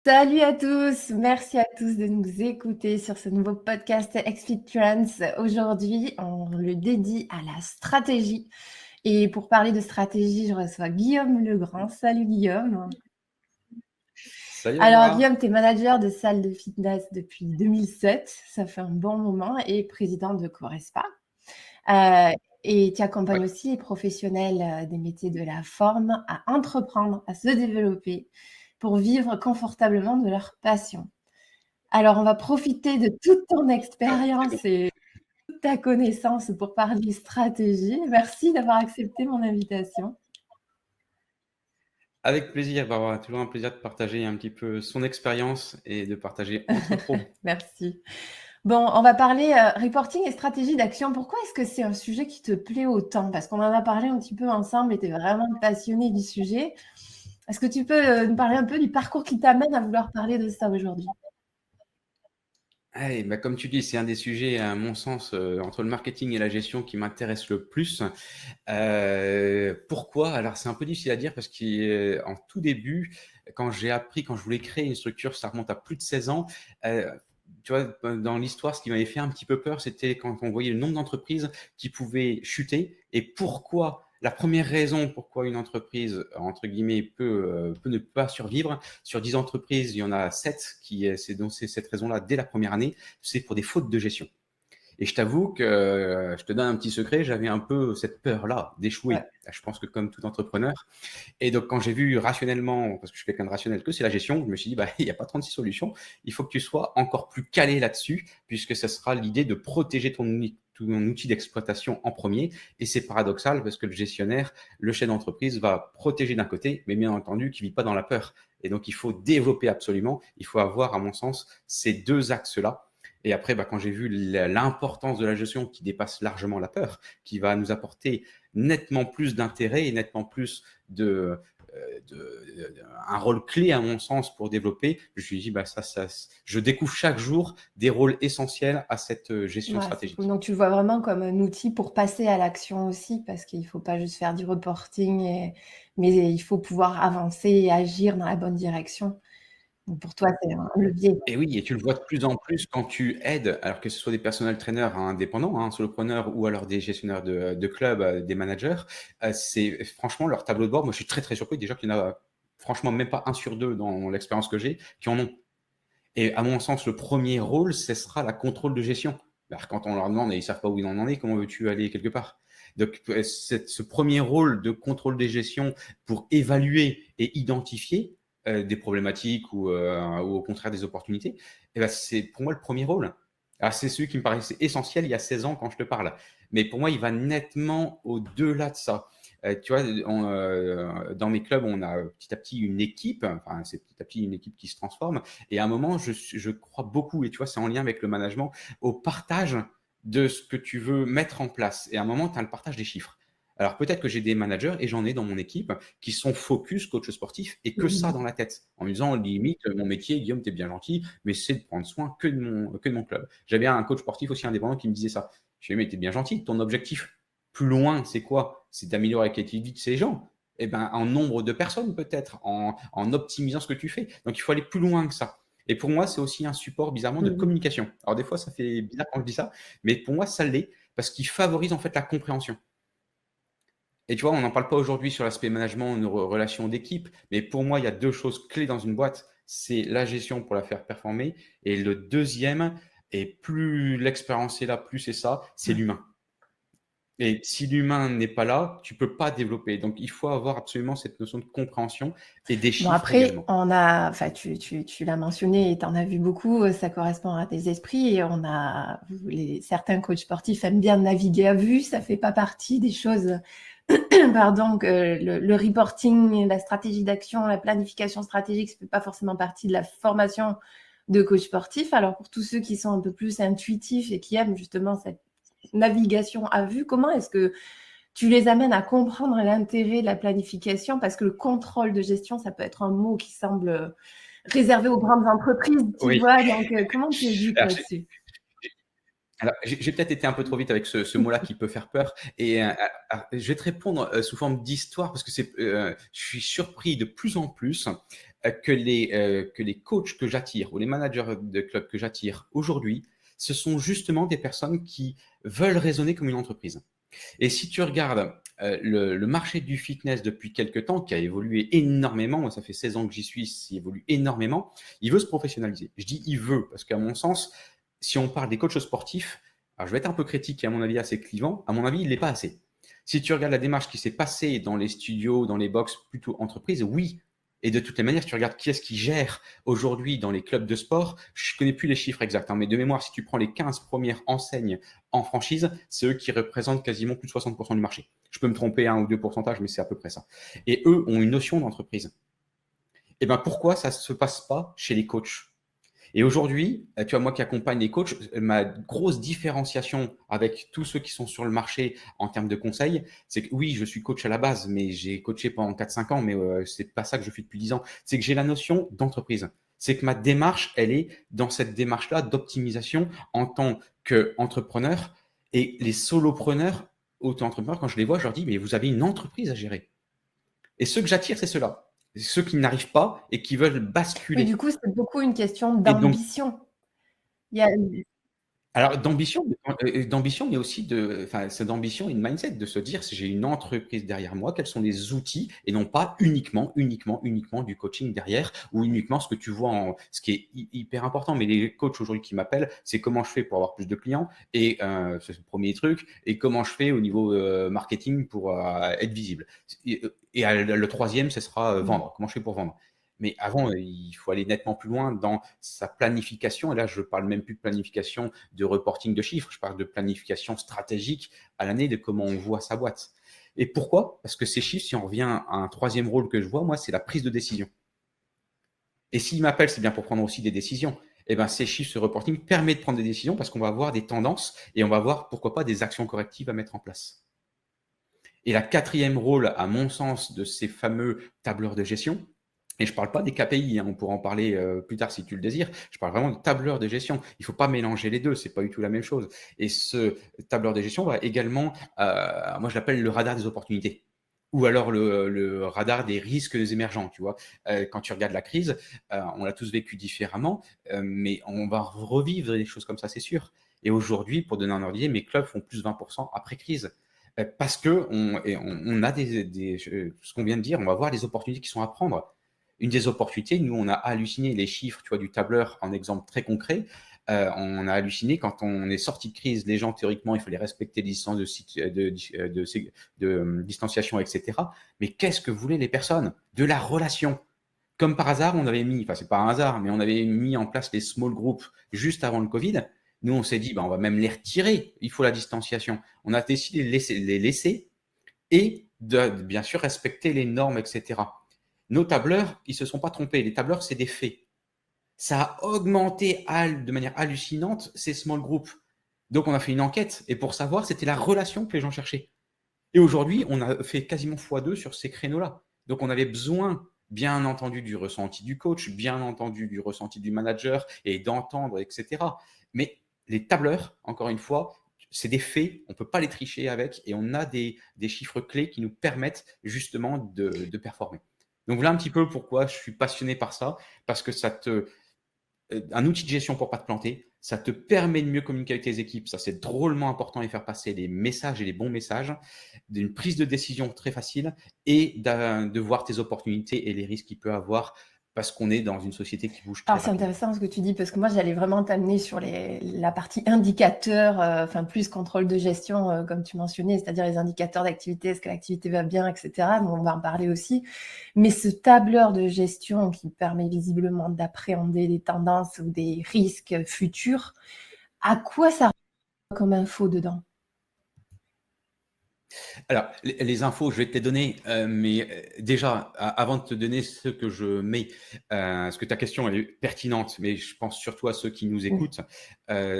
Salut à tous, merci à tous de nous écouter sur ce nouveau podcast XFit Trends. Aujourd'hui, on le dédie à la stratégie. Et pour parler de stratégie, je reçois Guillaume Legrand. Salut Guillaume. Salut Alors Laura. Guillaume, tu es manager de salle de fitness depuis 2007, ça fait un bon moment, et président de Corespa. Et tu accompagnes aussi les professionnels des métiers de la forme à entreprendre, à se développer pour vivre confortablement de leur passion. Alors, on va profiter de toute ton expérience et toute ta connaissance pour parler stratégie. Merci d'avoir accepté mon invitation. Avec plaisir, Barbara. Toujours un plaisir de partager un petit peu son expérience et de partager entre pros. Merci. Bon, on va parler reporting et stratégie d'action. Pourquoi est-ce que c'est un sujet qui te plaît autant? Parce qu'on en a parlé un petit peu ensemble et tu es vraiment passionné du sujet. Est-ce que tu peux nous parler un peu du parcours qui t'amène à vouloir parler de ça aujourd'hui? Allez, comme tu dis, c'est un des sujets, à mon sens, entre le marketing et la gestion qui m'intéresse le plus. Pourquoi? Alors, c'est un peu difficile à dire parce qu'en tout début, quand je voulais créer une structure, ça remonte à plus de 16 ans. Tu vois, dans l'histoire, ce qui m'avait fait un petit peu peur, c'était quand on voyait le nombre d'entreprises qui pouvaient chuter et pourquoi. La première raison pourquoi une entreprise, entre guillemets, peut ne pas survivre, sur 10 entreprises, il y en a 7 c'est donc c'est cette raison-là dès la première année, c'est pour des fautes de gestion. Et je t'avoue que, je te donne un petit secret, j'avais un peu cette peur-là d'échouer. Ouais. Je pense que comme tout entrepreneur. Et donc, quand j'ai vu rationnellement, parce que je suis quelqu'un de rationnel, que c'est la gestion, je me suis dit, il n'y a pas 36 solutions. Il faut que tu sois encore plus calé là-dessus, puisque ce sera l'idée de protéger ton outil d'exploitation en premier. Et c'est paradoxal parce que le gestionnaire, le chef d'entreprise va protéger d'un côté, mais bien entendu, qui ne vit pas dans la peur. Et donc, il faut développer absolument. Il faut avoir, à mon sens, ces deux axes-là. Et après, quand j'ai vu l'importance de la gestion qui dépasse largement la peur, qui va nous apporter nettement plus d'intérêt et nettement plus un rôle clé à mon sens pour développer, je me suis dit, je découvre chaque jour des rôles essentiels à cette gestion Ouais, c'est stratégique. cool. Donc, tu le vois vraiment comme un outil pour passer à l'action aussi, parce qu'il ne faut pas juste faire du reporting, mais il faut pouvoir avancer et agir dans la bonne direction. Donc, pour toi, c'est un levier. Et oui, et tu le vois de plus en plus quand tu aides, alors que ce soit des personal trainers indépendants, solopreneurs ou alors des gestionnaires de clubs, des managers, c'est franchement leur tableau de bord. Moi, je suis très très surpris déjà qu'il y en a franchement même pas 1 sur 2 dans l'expérience que j'ai qui en ont. Et à mon sens, le premier rôle, ce sera la contrôle de gestion. Alors, quand on leur demande et ils ne savent pas où ils en est, comment veux-tu aller quelque part? Donc, ce premier rôle de contrôle des gestions pour évaluer et identifier des problématiques ou au contraire des opportunités, c'est pour moi le premier rôle. Alors, c'est celui qui me paraissait essentiel il y a 16 ans quand je te parle. Mais pour moi, il va nettement au-delà de ça. Tu vois, dans mes clubs, on a petit à petit une équipe, enfin, c'est petit à petit une équipe qui se transforme. Et à un moment, je crois beaucoup, et tu vois, c'est en lien avec le management, au partage de ce que tu veux mettre en place. Et à un moment, tu as le partage des chiffres. Alors peut-être que j'ai des managers, et j'en ai dans mon équipe, qui sont focus coach sportif et que ça dans la tête. En me disant, limite, mon métier, Guillaume, t'es bien gentil, mais c'est de prendre soin que de mon club. J'avais un coach sportif aussi indépendant qui me disait ça. Je lui ai dit, mais t'es bien gentil, ton objectif plus loin, c'est quoi? C'est d'améliorer la qualité de vie de ces gens. Eh ben, en nombre de personnes peut-être, en optimisant ce que tu fais. Donc, il faut aller plus loin que ça. Et pour moi, c'est aussi un support bizarrement de communication. Alors, des fois, ça fait bizarre quand je dis ça, mais pour moi, ça l'est parce qu'il favorise en fait la compréhension. Et tu vois, on n'en parle pas aujourd'hui sur l'aspect management, nos relations d'équipe, mais pour moi, il y a 2 choses clés dans une boîte. C'est la gestion pour la faire performer. Et le deuxième, et plus l'expérience est là, plus c'est ça, c'est l'humain. Et si l'humain n'est pas là, tu peux pas développer. Donc, il faut avoir absolument cette notion de compréhension et des Bon, chiffres après, également. tu l'as mentionné et tu en as vu beaucoup, ça correspond à tes esprits. Et certains coachs sportifs aiment bien naviguer à vue, ça fait pas partie des choses, pardon, que le reporting, la stratégie d'action, la planification stratégique, ça fait pas forcément partie de la formation de coach sportif. Alors, pour tous ceux qui sont un peu plus intuitifs et qui aiment justement cette navigation à vue, comment est-ce que tu les amènes à comprendre l'intérêt de la planification? Parce que le contrôle de gestion, ça peut être un mot qui semble réservé aux grandes entreprises, tu Oui. vois? Donc, comment tu éduques Alors, là-dessus? Alors, j'ai peut-être été un peu trop vite avec ce mot-là qui peut faire peur. Et je vais te répondre sous forme d'histoire parce que je suis surpris de plus en plus que les coachs que j'attire ou les managers de clubs que j'attire aujourd'hui, ce sont justement des personnes qui veulent raisonner comme une entreprise. Et si tu regardes le marché du fitness depuis quelques temps, qui a évolué énormément, moi, ça fait 16 ans que j'y suis, il évolue énormément, il veut se professionnaliser. Je dis il veut, parce qu'à mon sens, si on parle des coachs sportifs, alors je vais être un peu critique et à mon avis assez clivant, à mon avis, il n'est pas assez. Si tu regardes la démarche qui s'est passée dans les studios, dans les box plutôt entreprises, oui. Et de toutes les manières, si tu regardes qui est-ce qui gère aujourd'hui dans les clubs de sport, je ne connais plus les chiffres exacts, mais de mémoire, si tu prends les 15 premières enseignes en franchise, c'est eux qui représentent quasiment plus de 60% du marché. Je peux me tromper 1 ou 2 pourcentages, mais c'est à peu près ça. Et eux ont une notion d'entreprise. Et bien pourquoi ça ne se passe pas chez les coachs? Et aujourd'hui, tu vois, moi qui accompagne les coachs, ma grosse différenciation avec tous ceux qui sont sur le marché en termes de conseils, c'est que oui, je suis coach à la base, mais j'ai coaché pendant 4-5 ans, mais c'est pas ça que je fais depuis 10 ans. C'est que j'ai la notion d'entreprise. C'est que ma démarche, elle est dans cette démarche-là d'optimisation en tant qu'entrepreneur. Et les solopreneurs, auto-entrepreneurs, quand je les vois, je leur dis, mais vous avez une entreprise à gérer. Et ceux que j'attire, c'est ceux-là. Ceux qui n'arrivent pas et qui veulent Oui, basculer. du coup, c'est beaucoup une question Et donc, d'ambition. Il y a alors d'ambition, mais aussi c'est d'ambition et de mindset, de se dire si j'ai une entreprise derrière moi, quels sont les outils et non pas uniquement du coaching derrière ou uniquement ce que tu vois ce qui est hyper important. Mais les coachs aujourd'hui qui m'appellent, c'est comment je fais pour avoir plus de clients et c'est le premier truc et comment je fais au niveau marketing pour être visible. Et le troisième, ce sera vendre. Comment je fais pour vendre? Mais avant, il faut aller nettement plus loin dans sa planification. Et là, je ne parle même plus de planification de reporting de chiffres, je parle de planification stratégique à l'année de comment on voit sa boîte. Et pourquoi? Parce que ces chiffres, si on revient à un troisième rôle que je vois, moi, c'est la prise de décision. Et s'ils m'appellent, c'est bien pour prendre aussi des décisions. Et ben, ces chiffres, ce reporting permet de prendre des décisions parce qu'on va avoir des tendances et on va avoir, pourquoi pas, des actions correctives à mettre en place. Et la quatrième rôle, à mon sens, de ces fameux tableurs de gestion, et je ne parle pas des KPI, on pourra en parler plus tard si tu le désires, je parle vraiment de tableur de gestion. Il ne faut pas mélanger les deux, ce n'est pas du tout la même chose. Et ce tableur de gestion va également, moi je l'appelle le radar des opportunités, ou alors le radar des risques émergents. Tu vois, quand tu regardes la crise, on l'a tous vécu différemment, mais on va revivre des choses comme ça, c'est sûr. Et aujourd'hui, pour donner un ordre d'idée, mes clubs font plus 20% après crise. Parce qu'on a ce qu'on vient de dire, on va voir les opportunités qui sont à prendre. Une des opportunités, nous, on a halluciné les chiffres, tu vois, du tableur, en exemple très concret. On a halluciné quand on est sorti de crise, les gens, théoriquement, il fallait respecter les distances de distanciation, etc. Mais qu'est-ce que voulaient les personnes? De la relation. Comme par hasard, on avait mis, enfin, c'est pas un hasard, mais on avait mis en place les small groups juste avant le Covid. Nous, on s'est dit, on va même les retirer. Il faut la distanciation. On a décidé de les laisser et de bien sûr respecter les normes, etc. Nos tableurs, ils ne se sont pas trompés. Les tableurs, c'est des faits. Ça a augmenté de manière hallucinante ces small groups. Donc, on a fait une enquête et pour savoir, c'était la relation que les gens cherchaient. Et aujourd'hui, on a fait quasiment x2 sur ces créneaux-là. Donc, on avait besoin, bien entendu, du ressenti du coach, bien entendu, du ressenti du manager et d'entendre, etc. Mais les tableurs, encore une fois, c'est des faits, on ne peut pas les tricher avec et on a des chiffres clés qui nous permettent justement de performer. Donc voilà un petit peu pourquoi je suis passionné par ça, parce que un outil de gestion pour ne pas te planter, ça te permet de mieux communiquer avec tes équipes, ça c'est drôlement important et faire passer les messages et les bons messages, d'une prise de décision très facile et de voir tes opportunités et les risques qu'il peut avoir parce qu'on est dans une société qui bouge très Alors, c'est rapidement. intéressant ce que tu dis parce que moi, j'allais vraiment t'amener sur la partie indicateur, enfin plus contrôle de gestion, comme tu mentionnais, c'est-à-dire les indicateurs d'activité, est-ce que l'activité va bien, etc. Mais on va en parler aussi. Mais ce tableur de gestion qui permet visiblement d'appréhender des tendances ou des risques futurs, à quoi ça ressemble comme info dedans? Alors, les infos, je vais te les donner, mais déjà, avant de te donner ce que je mets, parce que ta question elle est pertinente, mais je pense surtout à ceux qui nous écoutent.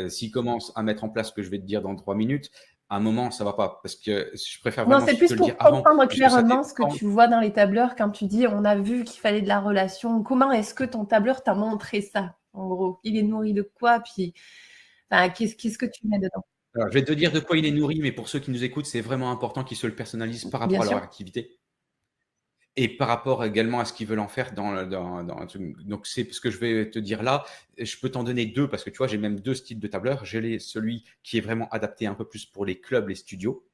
S'ils commencent à mettre en place ce que je vais te dire dans 3 minutes, à un moment, ça va pas, parce que je préfère Non, vraiment c'est te plus le pour dire avant, comprendre puisque ça clairement ce que dépend. tu vois dans les tableurs quand tu dis on a vu qu'il fallait de la relation. Comment est-ce que ton tableur t'a montré ça, en gros? Il est nourri de quoi? Puis, Enfin, qu'est-ce que tu mets dedans? Alors, je vais te dire de quoi il est nourri, mais pour ceux qui nous écoutent, c'est vraiment important qu'ils se le personnalisent par Bien rapport à leur sûr. activité et par rapport également à ce qu'ils veulent en faire dans un truc. Donc, c'est ce que je vais te dire là. Je peux t'en donner 2 parce que tu vois, j'ai même 2 styles de tableur. J'ai celui qui est vraiment adapté un peu plus pour les clubs, les studios,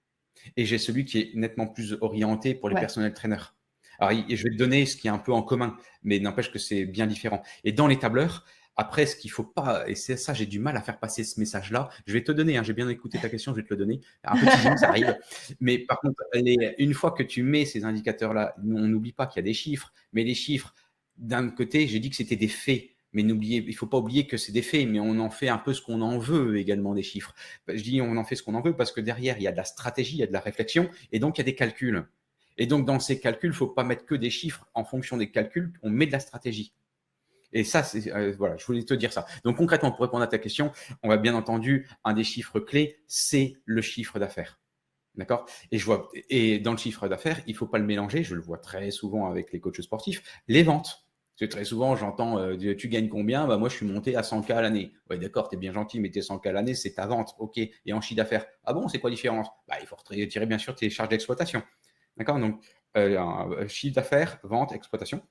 et j'ai celui qui est nettement plus orienté pour les Ouais. personnels traîneurs. Alors, je vais te donner ce qui est un peu en commun, mais n'empêche que c'est bien différent. Et dans les tableurs, après, ce qu'il faut pas, et c'est ça, j'ai du mal à faire passer ce message-là. Je vais te donner, hein, j'ai bien écouté ta question, je vais te le donner. Un peu teasing, ça arrive. Mais par contre, une fois que tu mets ces indicateurs-là, on n'oublie pas qu'il y a des chiffres, mais les chiffres, d'un côté, j'ai dit que c'était des faits. Mais il ne faut pas oublier que c'est des faits, mais on en fait un peu ce qu'on en veut également des chiffres. Je dis on en fait ce qu'on en veut parce que derrière, il y a de la stratégie, il y a de la réflexion, et donc il y a des calculs. Et donc dans ces calculs, il ne faut pas mettre que des chiffres. En fonction des calculs, on met de la stratégie. Et ça, voilà, je voulais te dire ça. Donc concrètement, pour répondre à ta question, on va bien entendu, un des chiffres clés, c'est le chiffre d'affaires. D'accord. Et dans le chiffre d'affaires, il ne faut pas le mélanger. Je le vois très souvent avec les coachs sportifs, les ventes. Parce que très souvent, j'entends tu gagnes combien? Bah, moi, je suis monté à 100K à l'année. Ouais, d'accord, tu es bien gentil, mais tes 100K à l'année, c'est ta vente. OK. Et en chiffre d'affaires, ah bon, c'est quoi la différence? Bah, il faut retirer bien sûr tes charges d'exploitation. D'accord. Donc, chiffre d'affaires, vente, exploitation.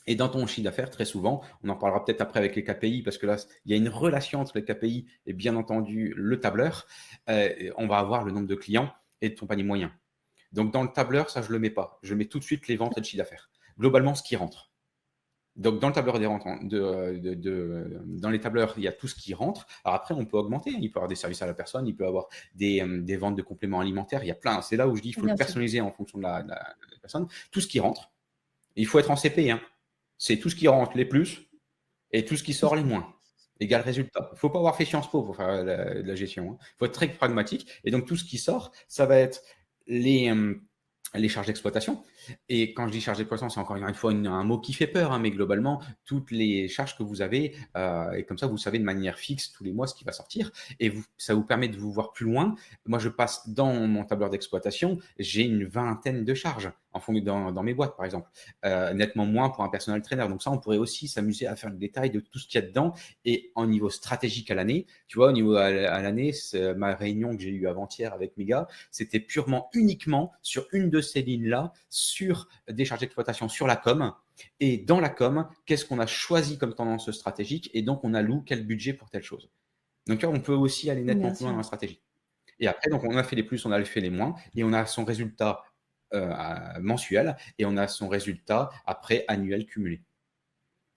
Et dans ton chiffre d'affaires, très souvent, on en parlera peut-être après avec les KPI, parce que là, il y a une relation entre les KPI et bien entendu le tableur. On va avoir le nombre de clients et de ton panier moyen. Donc, dans le tableur, ça, je ne le mets pas. Je mets tout de suite les ventes et le chiffre d'affaires. Globalement, ce qui rentre. Donc, dans le tableur des rentes, dans les tableurs, il y a tout ce qui rentre. Alors après, on peut augmenter. Il peut y avoir des services à la personne, il peut y avoir des ventes de compléments alimentaires. Il y a plein. C'est là où je dis qu'il faut le Bien sûr. personnaliser en fonction de la personne. Tout ce qui rentre. Il faut être en CP. Hein. C'est tout ce qui rentre, les plus, et tout ce qui sort, les moins. Égal résultat. Il ne faut pas avoir fait Sciences Po pour faire de la gestion. Il faut être très pragmatique. Et donc, tout ce qui sort, ça va être les charges d'exploitation. Et quand je dis charge d'exploitation, c'est encore une fois un mot qui fait peur, hein, mais globalement, toutes les charges que vous avez, et comme ça, vous savez de manière fixe tous les mois ce qui va sortir, et ça vous permet de vous voir plus loin. Moi, je passe dans mon tableur d'exploitation, j'ai une vingtaine de charges dans mes boîtes, par exemple, nettement moins pour un personnel trainer. Donc ça, on pourrait aussi s'amuser à faire le détail de tout ce qu'il y a dedans, et en niveau stratégique à l'année, tu vois, au niveau à l'année, ma réunion que j'ai eue avant-hier avec mes gars, c'était uniquement sur une de ces lignes-là, sur des charges d'exploitation sur la com. Et dans la com, qu'est-ce qu'on a choisi comme tendance stratégique? Et donc, on alloue quel budget pour telle chose. Donc, on peut aussi aller nettement Bien plus loin sûr. dans la stratégie. Et après, donc, on a fait les plus, on a fait les moins, et on a son résultat mensuel, et on a son résultat après annuel cumulé.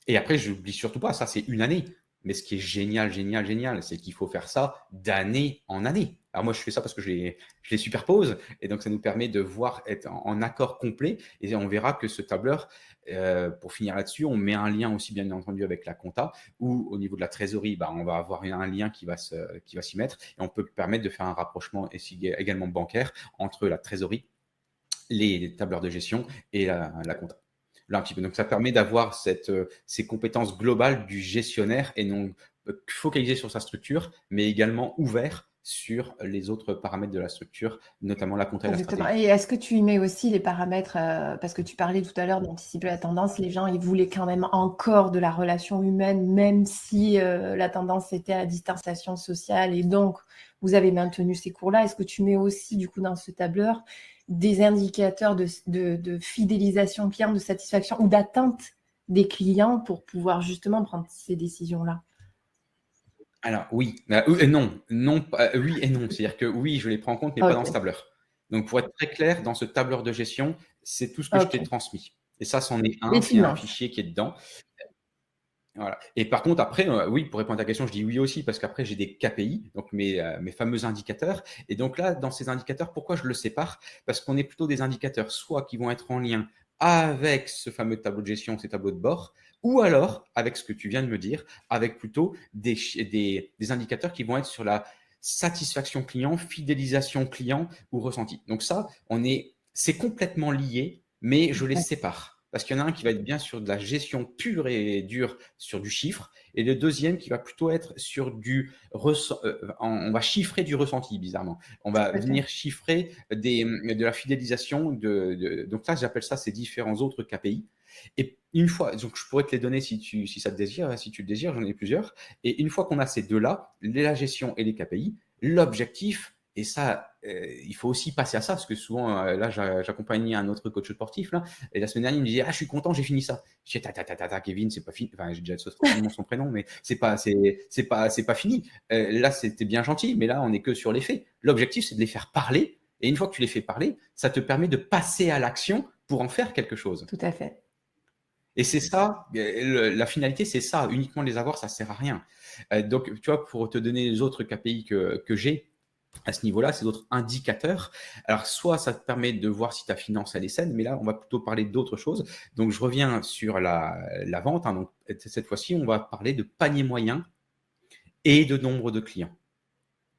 Et après, je n'oublie surtout pas, ça c'est une année. Mais ce qui est génial, génial, génial, c'est qu'il faut faire ça d'année en année. Alors moi, je fais ça parce que je les superpose. Et donc, ça nous permet de voir être en accord complet. Et on verra que ce tableur, pour finir là-dessus, on met un lien aussi, bien entendu, avec la compta, ou au niveau de la trésorerie, bah, on va avoir un lien qui va s'y mettre. Et on peut permettre de faire un rapprochement également bancaire entre la trésorerie, les tableurs de gestion et la compta. Là, un petit peu. Donc, ça permet d'avoir ces compétences globales du gestionnaire et non focalisé sur sa structure, mais également ouvert sur les autres paramètres de la structure, notamment la compta et la Exactement. stratégie. Et est-ce que tu y mets aussi les paramètres, parce que tu parlais tout à l'heure d'anticiper la tendance, les gens, ils voulaient quand même encore de la relation humaine, même si la tendance était à la distanciation sociale, et donc vous avez maintenu ces cours-là. Est-ce que tu mets aussi, du coup, dans ce tableur, des indicateurs de fidélisation client, de satisfaction ou d'atteinte des clients pour pouvoir justement prendre ces décisions-là? Alors, oui, et non, oui et non. C'est-à-dire que oui, je les prends en compte, mais pas dans ce Ok, tableur. Donc, pour être très clair, dans ce tableur de gestion, c'est tout ce que je t'ai ok. transmis. Et ça, c'en est Les un, c'est un finances. fichier qui est dedans. Voilà. Et par contre, après, oui, pour répondre à ta question, je dis oui aussi, parce qu'après, j'ai des KPI, donc mes fameux indicateurs. Et donc là, dans ces indicateurs, pourquoi je le sépare? Parce qu'on est plutôt des indicateurs, soit qui vont être en lien avec ce fameux tableau de gestion, ces tableaux de bord, ou alors, avec ce que tu viens de me dire, avec plutôt des indicateurs qui vont être sur la satisfaction client, fidélisation client ou ressenti. Donc ça, c'est complètement lié, mais je les sépare. Parce qu'il y en a un qui va être bien sur de la gestion pure et dure, sur du chiffre, et le deuxième qui va plutôt être sur on va chiffrer du ressenti, bizarrement. On va Tout à fait. venir chiffrer de la fidélisation. Donc là, j'appelle ça ces différents autres KPI. Et une fois, donc je pourrais te les donner si ça te désire, si tu le désires, j'en ai plusieurs. Et une fois qu'on a ces deux-là, la gestion et les KPI, l'objectif, et ça, il faut aussi passer à ça, parce que souvent, là, j'accompagnais un autre coach sportif, là, et la semaine dernière, il me disait, ah, je suis content, j'ai fini ça. Je dis, Kevin, c'est pas fini. Enfin, j'ai déjà son prénom, mais c'est pas fini. Là, c'était bien gentil, mais là, on n'est que sur les faits. L'objectif, c'est de les faire parler. Et une fois que tu les fais parler, ça te permet de passer à l'action pour en faire quelque chose. Tout à fait. Et c'est ça, la finalité, c'est ça. Uniquement les avoir, ça sert à rien. Donc, tu vois, pour te donner les autres KPI que j'ai à ce niveau-là, ces autres indicateurs, alors soit ça te permet de voir si ta finance elle est saine, mais là, on va plutôt parler d'autres choses. Donc, je reviens sur la vente. Hein. Donc, cette fois-ci, on va parler de panier moyen et de nombre de clients.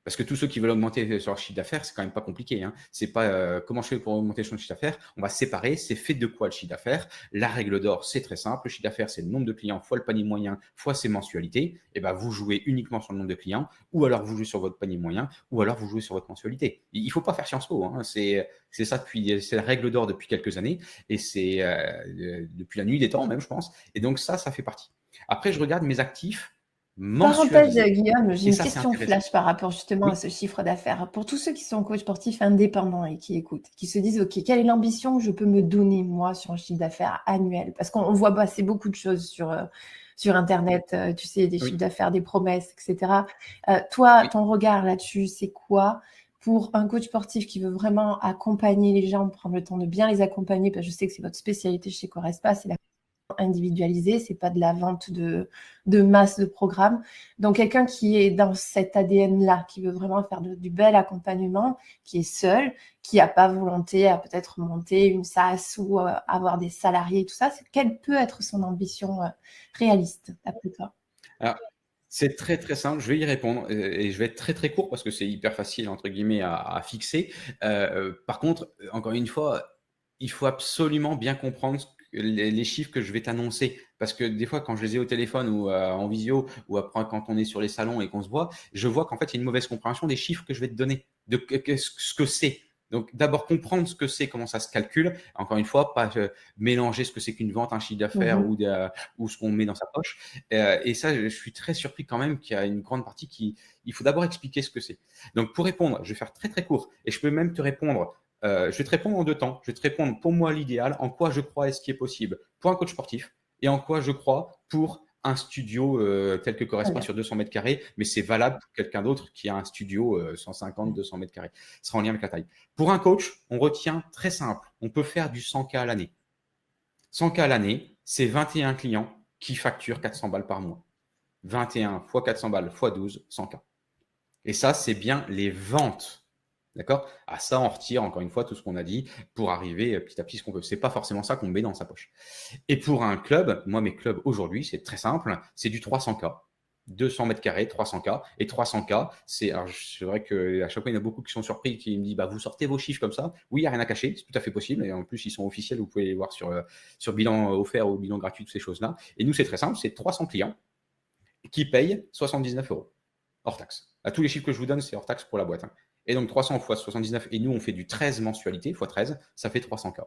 Parce que tous ceux qui veulent augmenter leur chiffre d'affaires, c'est quand même pas compliqué. Hein. C'est pas comment je fais pour augmenter son chiffre d'affaires. On va séparer. C'est fait de quoi le chiffre d'affaires? La règle d'or, c'est très simple. Le chiffre d'affaires, c'est le nombre de clients fois le panier moyen fois ses mensualités. Et ben, vous jouez uniquement sur le nombre de clients, ou alors vous jouez sur votre panier moyen, ou alors vous jouez sur votre mensualité. Il faut pas faire Sciences Po. Hein. C'est ça c'est la règle d'or depuis quelques années, et c'est depuis la nuit des temps même, je pense. Et donc ça fait partie. Après, je regarde mes actifs. Parenthèse, Guillaume, j'ai Et une ça, c'est question intéressant. flash par rapport justement Oui. à ce chiffre d'affaires. Pour tous ceux qui sont coachs sportifs indépendants et qui écoutent, qui se disent, OK, quelle est l'ambition que je peux me donner, moi, sur un chiffre d'affaires annuel? Parce qu'on voit passer beaucoup de choses sur Internet, tu sais, des Oui. chiffres d'affaires, des promesses, etc. Toi, Oui. ton regard là-dessus, c'est quoi pour un coach sportif qui veut vraiment accompagner les gens, prendre le temps de bien les accompagner, parce que je sais que c'est votre spécialité chez Corespa, c'est la individualisé, c'est pas de la vente de masse de programmes. Donc quelqu'un qui est dans cet ADN-là, qui veut vraiment faire du bel accompagnement, qui est seul, qui n'a pas volonté à peut-être monter une SaaS ou avoir des salariés et tout ça, quelle peut être son ambition réaliste, d'après toi? Alors, c'est très très simple, je vais y répondre et je vais être très très court parce que c'est hyper facile entre guillemets à fixer. Par contre, encore une fois, il faut absolument bien comprendre les chiffres que je vais t'annoncer, parce que des fois quand je les ai au téléphone ou en visio, ou après quand on est sur les salons et qu'on se voit, je vois qu'en fait il y a une mauvaise compréhension des chiffres que je vais te donner, de ce que c'est. Donc d'abord comprendre ce que c'est, comment ça se calcule. Encore une fois, pas mélanger ce que c'est qu'une vente, un chiffre d'affaires ou ce qu'on met dans sa poche. Et ça, je suis très surpris quand même qu'il y a une grande partie il faut d'abord expliquer ce que c'est. Donc, pour répondre, je vais faire très très court, et je peux même te répondre, je vais te répondre en deux temps. Je vais te répondre pour moi l'idéal, en quoi je crois et ce qui est possible pour un coach sportif, et en quoi je crois pour un studio tel que Correspa sur 200 mètres carrés, mais c'est valable pour quelqu'un d'autre qui a un studio 150, 200 mètres carrés. Ce sera en lien avec la taille. Pour un coach, on retient très simple, on peut faire du 100K à l'année. 100K à l'année, c'est 21 clients qui facturent 400 balles par mois. 21 fois 400 balles fois 12, 100K. Et ça, c'est bien les ventes. D'accord? À ça, on retire encore une fois tout ce qu'on a dit pour arriver petit à petit ce qu'on veut. C'est pas forcément ça qu'on met dans sa poche. Et pour un club, moi, mes clubs aujourd'hui, c'est très simple. C'est du 300K. 200 mètres carrés, 300K. Et 300K, c'est vrai qu'à chaque fois, il y en a beaucoup qui sont surpris, qui me disent, vous sortez vos chiffres comme ça. Oui, il n'y a rien à cacher, c'est tout à fait possible. Et en plus, ils sont officiels, vous pouvez les voir sur bilan offert ou bilan gratuit, toutes ces choses-là. Et nous, c'est très simple, c'est 300 clients qui payent 79 € hors taxe. À tous les chiffres que je vous donne, c'est hors taxe pour la boîte. Hein. Et donc 300 fois 79, et nous, on fait du 13 mensualités, fois 13, ça fait 300K.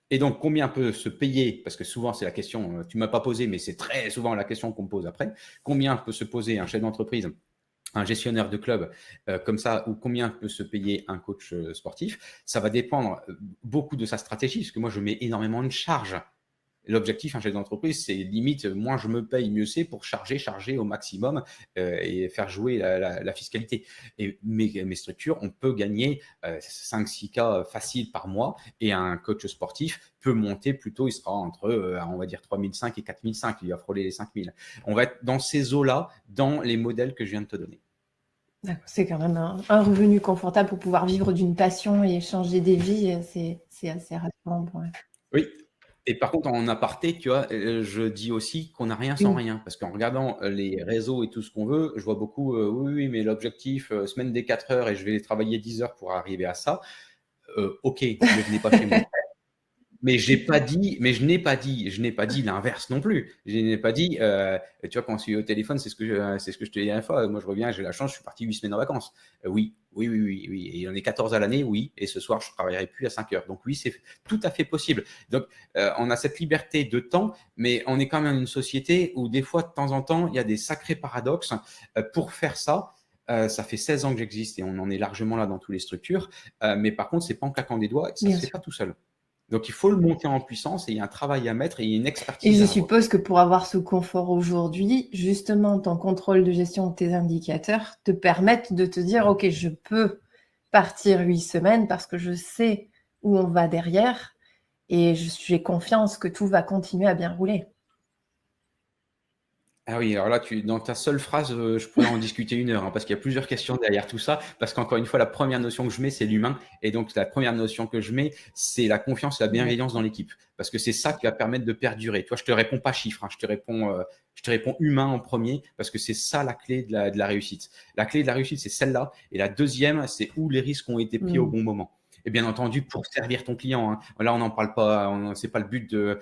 Et donc, combien peut se payer, parce que souvent, c'est la question, tu ne m'as pas posé, mais c'est très souvent la question qu'on me pose après, combien peut se poser un chef d'entreprise, un gestionnaire de club comme ça, ou combien peut se payer un coach sportif? Ça va dépendre beaucoup de sa stratégie, parce que moi, je mets énormément de charges. L'objectif, un chef d'entreprise, c'est limite, moins je me paye, mieux c'est pour charger au maximum et faire jouer la fiscalité. Et mes structures, on peut gagner 5-6K facile par mois, et un coach sportif peut monter plutôt, il sera entre, on va dire, 3005 et 4005, il va frôler les 5000. On va être dans ces eaux-là, dans les modèles que je viens de te donner. C'est quand même un revenu confortable pour pouvoir vivre d'une passion et changer des vies. C'est assez rassurant pour eux. Oui. Et par contre, en aparté, tu vois, je dis aussi qu'on n'a rien sans rien. Parce qu'en regardant les réseaux et tout ce qu'on veut, je vois beaucoup, oui, mais l'objectif, semaine des 4 heures et je vais travailler 10 heures pour arriver à ça. OK, ne venez pas chez moi. Mais je n'ai pas dit l'inverse non plus. Je n'ai pas dit, tu vois, quand on s'est eu au téléphone, c'est ce que je te dis la dernière fois. Moi, je reviens, j'ai la chance, je suis parti 8 semaines en vacances. Oui. Et il y en a 14 à l'année, oui. Et ce soir, je ne travaillerai plus à 5 heures. Donc oui, c'est tout à fait possible. Donc, on a cette liberté de temps, mais on est quand même dans une société où des fois, de temps en temps, il y a des sacrés paradoxes. Pour faire ça, ça fait 16 ans que j'existe et on en est largement là dans toutes les structures. Mais par contre, c'est pas en claquant des doigts et ça ne Bien se fait sûr. pas tout seul. Donc, il faut le monter en puissance et il y a un travail à mettre et il y a une Et expertise je à avoir. suppose que pour avoir ce confort aujourd'hui, justement, ton contrôle de gestion de tes indicateurs te permettent de te dire, OK, je peux partir 8 semaines parce que je sais où on va derrière et j'ai confiance que tout va continuer à bien rouler. Ah oui, alors là, dans ta seule phrase, je pourrais en discuter 1 heure, hein, parce qu'il y a plusieurs questions derrière tout ça. Parce qu'encore une fois, la première notion que je mets, c'est l'humain. Et donc, la première notion que je mets, c'est la confiance et la bienveillance dans l'équipe. Parce que c'est ça qui va permettre de perdurer. Toi, je te réponds pas chiffres, hein, je te réponds humain en premier, parce que c'est ça la clé de la réussite. La clé de la réussite, c'est celle-là. Et la deuxième, c'est où les risques ont été pris au bon moment. Et bien entendu, pour servir ton client, hein. Là, on n'en parle pas, c'est pas le but de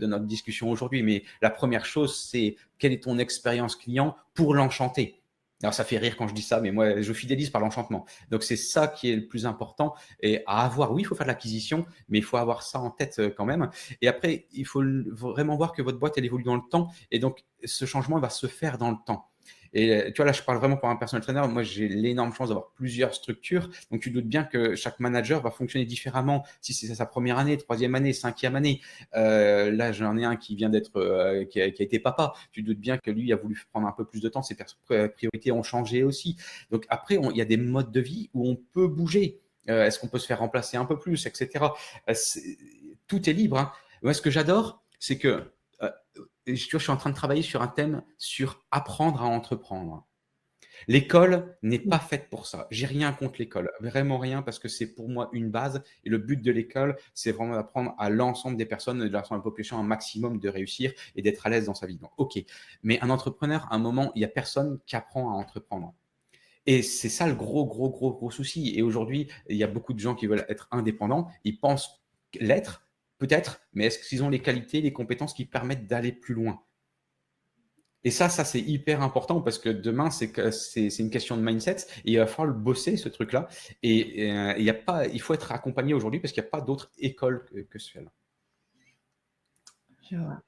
notre discussion aujourd'hui, mais la première chose, c'est quelle est ton expérience client pour l'enchanter. Alors, ça fait rire quand je dis ça, mais moi, je fidélise par l'enchantement. Donc, c'est ça qui est le plus important et à avoir. Oui, il faut faire de l'acquisition, mais il faut avoir ça en tête quand même. Et après, il faut vraiment voir que votre boîte, elle évolue dans le temps. Et donc, ce changement va se faire dans le temps. Et tu vois, là, je parle vraiment pour un personal trainer. Moi, j'ai l'énorme chance d'avoir plusieurs structures. Donc, tu doutes bien que chaque manager va fonctionner différemment si c'est sa première année, troisième année, cinquième année. Là, j'en ai un qui vient d'être, qui a été papa. Tu doutes bien que lui a voulu prendre un peu plus de temps. Ses priorités ont changé aussi. Donc, après, il y a des modes de vie où on peut bouger. Est-ce qu'on peut se faire remplacer un peu plus, etc. Tout est libre, hein. Moi, ce que j'adore, c'est que tu vois, je suis en train de travailler sur un thème sur apprendre à entreprendre. L'école n'est pas faite pour ça. J'ai rien contre l'école, vraiment rien, parce que c'est pour moi une base. Et le but de l'école, c'est vraiment d'apprendre à l'ensemble des personnes, de l'ensemble de la population, un maximum de réussir et d'être à l'aise dans sa vie. Donc, ok. Mais un entrepreneur, à un moment, il n'y a personne qui apprend à entreprendre. Et c'est ça le gros souci. Et aujourd'hui, il y a beaucoup de gens qui veulent être indépendants. Ils pensent l'être, peut-être, mais est-ce qu'ils ont les qualités, les compétences qui permettent d'aller plus loin? Et ça c'est hyper important parce que demain, c'est une question de mindset et il va falloir le bosser, ce truc-là. Et il faut être accompagné aujourd'hui parce qu'il n'y a pas d'autre école que celle-là. Je vois.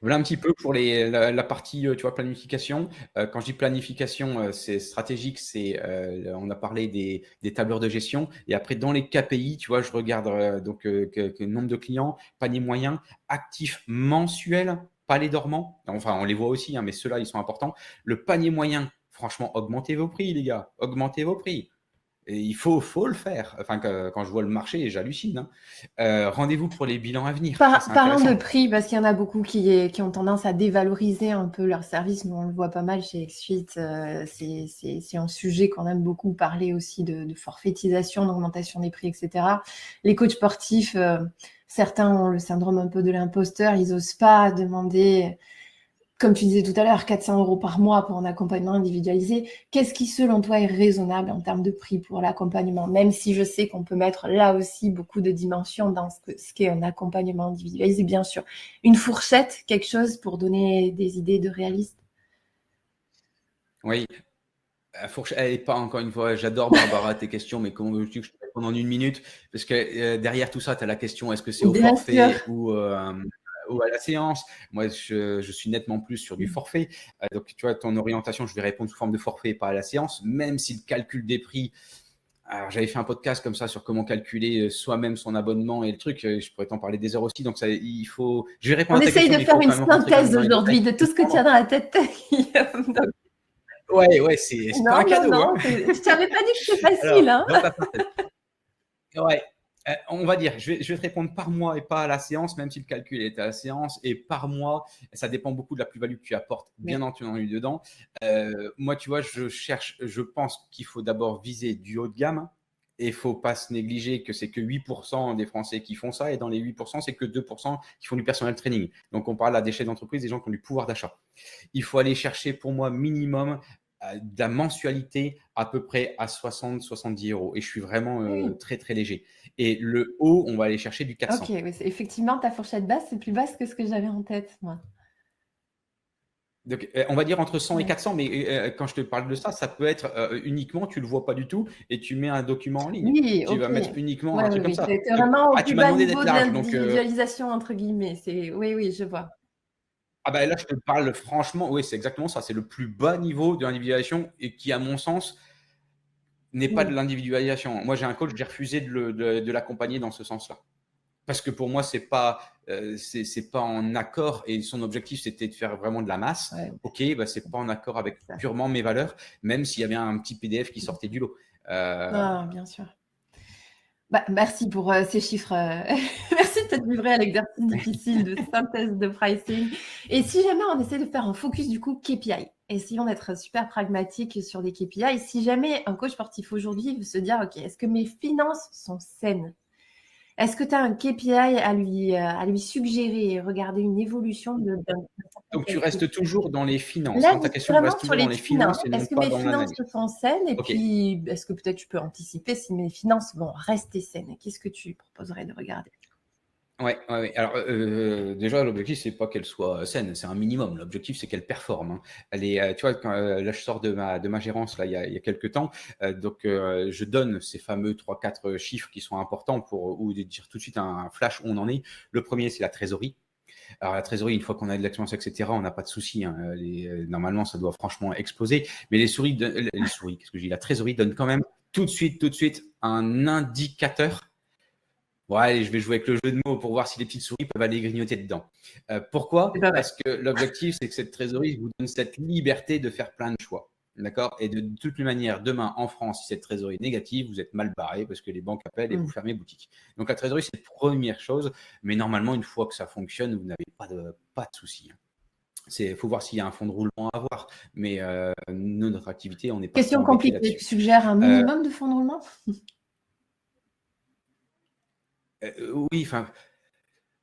Voilà un petit peu pour la partie, tu vois, planification. Quand je dis planification, c'est stratégique, on a parlé des tableurs de gestion. Et après, dans les KPI, tu vois, je regarde donc nombre de clients, panier moyen, actifs mensuels, pas les dormants. Enfin, on les voit aussi, hein, mais ceux-là, ils sont importants. Le panier moyen, franchement, augmentez vos prix, les gars. Augmentez vos prix. Et il faut le faire. Enfin, quand je vois le marché, j'hallucine, hein. Rendez-vous pour les bilans à venir. Ça, c'est Parlons de intéressant. prix, parce qu'il y en a beaucoup qui ont tendance à dévaloriser un peu leurs services. Nous, on le voit pas mal chez XSuite. C'est un sujet qu'on aime beaucoup parler aussi de forfaitisation, d'augmentation des prix, etc. Les coachs sportifs, certains ont le syndrome un peu de l'imposteur. Ils osent pas demander, comme tu disais tout à l'heure, 400 € par mois pour un accompagnement individualisé. Qu'est-ce qui, selon toi, est raisonnable en termes de prix pour l'accompagnement? Même si je sais qu'on peut mettre là aussi beaucoup de dimensions dans ce qu'est un accompagnement individualisé, bien sûr. Une fourchette, quelque chose pour donner des idées de réalistes? Oui, elle est pas, encore une fois, j'adore Barbara tes questions, mais comment veux-tu que je te réponde en 1 minute? Parce que derrière tout ça, tu as la question, est-ce que c'est au Bien sûr. forfait ou à la séance? Moi, je suis nettement plus sur du forfait. Donc, tu vois, ton orientation, je vais répondre sous forme de forfait et pas à la séance, même si le calcul des prix. Alors, j'avais fait un podcast comme ça sur comment calculer soi-même son abonnement et le truc. Je pourrais t'en parler des heures aussi. Donc, il faut. Je vais répondre On à ta essaye question, de mais il faire faut une quand même rentrer quand synthèse même dans les détails aujourd'hui de pour tout ce que tu as comprendre. dans la tête, Guillaume. Donc, Ouais, c'est pas un non, non, cadeau, non, hein. je t'avais pas dit que c'était Alors, facile, hein. dans ta synthèse. Ouais. On va dire, je vais te répondre par mois et pas à la séance, même si le calcul est à la séance. Et par mois, ça dépend beaucoup de la plus-value que tu apportes, bien entendu, dedans. Moi, tu vois, je pense qu'il faut d'abord viser du haut de gamme. Et il ne faut pas se négliger que c'est que 8% des Français qui font ça. Et dans les 8%, c'est que 2% qui font du personal training. Donc, on parle à des chefs d'entreprise, des gens qui ont du pouvoir d'achat. Il faut aller chercher, pour moi, minimum de la mensualité à peu près à 60-70 euros. Et je suis vraiment Oui. très, très léger. Et le haut, on va aller chercher du 400. Ok, oui, effectivement, ta fourchette basse, c'est plus basse que ce que j'avais en tête, moi. Donc, on va dire entre 100 et Ouais. 400, mais quand je te parle de ça, ça peut être uniquement, tu le vois pas du tout et tu mets un document en ligne. Oui, Tu ok. vas mettre uniquement un Ouais, oui, truc comme oui. ça. T'es vraiment au Ah, plus tu m'as bas demandé d'être niveau de large, donc l'individualisation, entre guillemets. Oui, oui, je vois. ah bah là, je te parle franchement, oui, c'est exactement ça. C'est le plus bas niveau de l'individualisation et qui, à mon sens, n'est pas de Oui. l'individualisation. Moi, j'ai un coach, j'ai refusé de l'accompagner dans ce sens-là. Parce que pour moi, c'est pas en accord et son objectif, c'était de faire vraiment de la masse. Ouais, Ok, bah, c'est pas en accord avec ça. purement mes valeurs, même s'il y avait un petit PDF qui sortait du lot. Ah, bien sûr. Bah, merci pour ces chiffres. Merci de t'être livré à l'exercice difficile de synthèse de pricing. Et si jamais on essaie de faire un focus du coup KPI, essayons d'être super pragmatique sur les KPI. Si jamais un coach sportif aujourd'hui veut se dire, OK, est-ce que mes finances sont saines? Est-ce que tu as un KPI à lui suggérer et regarder une évolution d'un certain Donc, tu KPI? restes toujours dans les finances. Là, Hein. Ta question vraiment reste sur toujours dans les les finances. finances et non Est-ce que pas mes dans finances l'analyse. sont saines? Et Ok. puis, est-ce que peut-être tu peux anticiper si mes finances vont rester saines? Qu'est-ce que tu proposerais de regarder? Ouais, ouais, ouais. Alors, déjà, l'objectif, c'est pas qu'elle soit saine, c'est un minimum. L'objectif, c'est qu'elle performe. Hein. Elle est, tu vois, quand, là, je sors de ma gérance là, il y a quelques temps, donc je donne ces fameux 3-4 chiffres qui sont importants pour ou de dire tout de suite un flash où on en est. Le premier, c'est la trésorerie. Alors la trésorerie, une fois qu'on a de l'expérience, etc., on n'a pas de souci. Hein. Normalement, ça doit franchement exploser. Mais les souris, qu'est-ce que je dis? La trésorerie donne quand même tout de suite un indicateur. Bon, allez, je vais jouer avec le jeu de mots pour voir si les petites souris peuvent aller grignoter dedans. C'est Pourquoi? pas mal. Parce que l'objectif, c'est que cette trésorerie vous donne cette liberté de faire plein de choix. D'accord? Et de toutes les manières, demain, en France, si cette trésorerie est négative, vous êtes mal barré parce que les banques appellent et vous fermez boutique. Donc, la trésorerie, c'est la première chose. Mais normalement, une fois que ça fonctionne, vous n'avez pas de souci. Il faut voir s'il y a un fonds de roulement à avoir. Mais nous, notre activité, on n'est pas trop Question embêté compliquée. Tu là-dessus. suggères un minimum de fonds de roulement? Oui, enfin,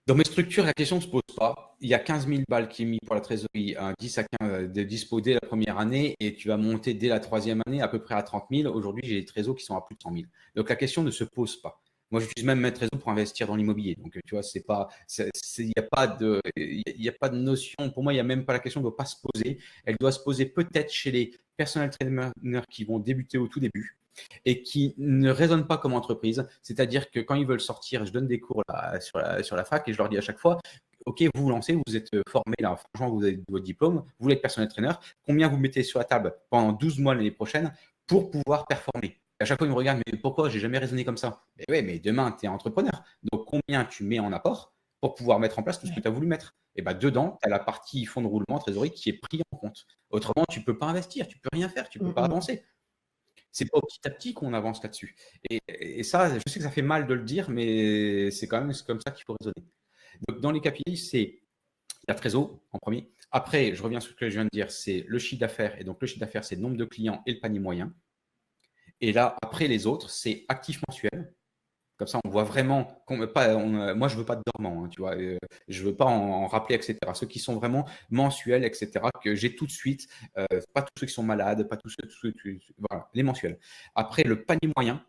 dans mes structures, la question ne se pose pas. Il y a 15 000 balles qui est mis pour la trésorerie, 10 à 15 de dispo dès la première année et tu vas monter dès la troisième année à peu près à 30 000. Aujourd'hui, j'ai des trésors qui sont à plus de 100 000. Donc la question ne se pose pas. Moi, j'utilise même mes trésors pour investir dans l'immobilier. Donc, tu vois, il n'y a pas de notion. Pour moi, il n'y a même pas la question ne doit pas se poser. Elle doit se poser peut-être chez les personnels trainers qui vont débuter au tout début et qui ne raisonnent pas comme entreprise. C'est-à-dire que quand ils veulent sortir, je donne des cours là, sur la fac et je leur dis à chaque fois, OK, vous vous lancez, vous êtes formé là, franchement, vous avez votre diplôme, vous voulez être personnel trainer, combien vous mettez sur la table pendant 12 mois l'année prochaine pour pouvoir performer? À chaque fois, ils me regardent, mais pourquoi j'ai jamais raisonné comme ça? Mais oui, mais demain, tu es entrepreneur. Donc, combien tu mets en apport pour pouvoir mettre en place tout ce que tu as voulu mettre? Et bien, dedans, tu as la partie fonds de roulement, trésorerie qui est pris en compte. Autrement, tu ne peux pas investir, tu ne peux rien faire, tu ne peux pas avancer. C'est pas petit à petit qu'on avance là-dessus. Et ça, je sais que ça fait mal de le dire, mais c'est comme ça qu'il faut raisonner. Donc, dans les KPI, c'est la trésor en premier. Après, je reviens sur ce que je viens de dire, c'est le chiffre d'affaires. Et donc, le chiffre d'affaires, c'est le nombre de clients et le panier moyen. Et là, après les autres, c'est actif mensuel. Comme ça, on voit vraiment. Moi, je veux pas de dormant, hein, tu vois. Je veux pas en rappeler, etc. Ceux qui sont vraiment mensuels, etc. Que j'ai tout de suite. Pas tous ceux qui sont malades, pas tous ceux voilà, les mensuels. Après, le panier moyen.